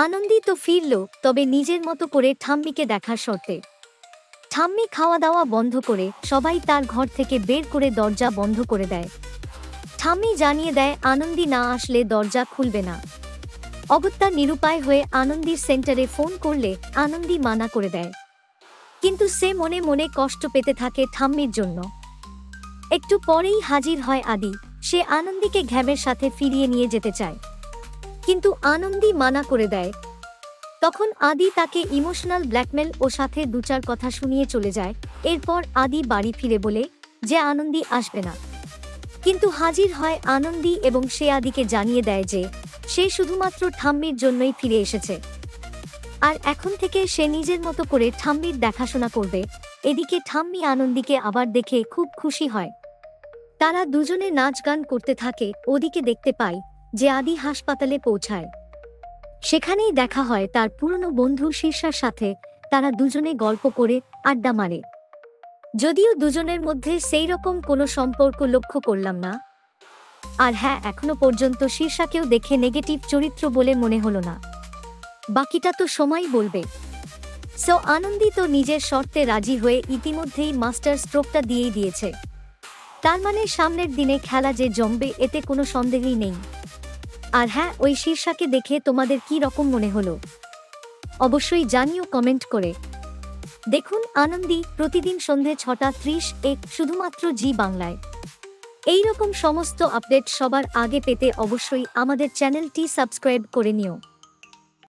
আনন্দি তো ফিরল, তবে নিজের মতো করে ঠাম্মিকে দেখার শর্তে। ঠাম্মি খাওয়া দাওয়া বন্ধ করে সবাই তার ঘর থেকে বের করে দরজা বন্ধ করে দেয়। ঠাম্মি জানিয়ে দেয় আনন্দি না আসলে দরজা খুলবে না। অগত্যা নিরুপায় হয়ে আনন্দির সেন্টারে ফোন করলে আনন্দি মানা করে দেয়, কিন্তু সে মনে মনে কষ্ট পেতে থাকে ঠাম্মির জন্য। একটু পরেই হাজির হয় আদি। সে আনন্দিকে ঘ্যামের সাথে ফিরিয়ে নিয়ে যেতে চায়, কিন্তু আনন্দি মানা করে দেয়। তখন আদি তাকে ইমোশনাল ব্ল্যাকমেল ও সাথে দু চার কথা শুনিয়ে চলে যায়। এরপর আদি বাড়ি ফিরে বলে যে আনন্দি আসবে না, কিন্তু হাজির হয় আনন্দি এবং সে আদিকে জানিয়ে দেয় যে সে শুধুমাত্র ঠাম্মির জন্যই ফিরে এসেছে, আর এখন থেকে সে নিজের মতো করে ঠাম্মির দেখাশোনা করবে। এদিকে ঠাম্মি আনন্দিকে আবার দেখে খুব খুশি হয়। তারা দুজনে নাচ গান করতে থাকে। ওদিকে দেখতে পায় যে আদি হাসপাতালে পৌঁছায়। সেখানেই দেখা হয় তার পুরনো বন্ধু শীর্ষার সাথে। তারা দুজনে গল্প করে আড্ডা মারে, যদিও দুজনের মধ্যে সেই রকম কোনো সম্পর্ক লক্ষ্য করলাম না। আর হ্যাঁ, এখনো পর্যন্ত শীর্ষাকেও দেখে নেগেটিভ চরিত্র বলে মনে হলো না। বাকিটা তো সময় বলবে। সো আনন্দি তো নিজের শর্তে রাজি হয়ে ইতিমধ্যেই মাস্টার স্ট্রোকটা দিয়েই দিয়েছে। তার মানে সামনের দিনে খেলা যে জমবে এতে কোনো সন্দেহই নেই। আর হ্যাঁ, ওই শীর্ষাকে দেখে তোমাদের কি রকম মনে হলো অবশ্যই জানিও কমেন্ট করে। দেখুন আনন্দি প্রতিদিন সন্ধে 6:30 শুধুমাত্র জি বাংলায়। এই রকম সমস্ত আপডেট সবার আগে পেতে অবশ্যই আমাদের চ্যানেলটি সাবস্ক্রাইব করে নিও।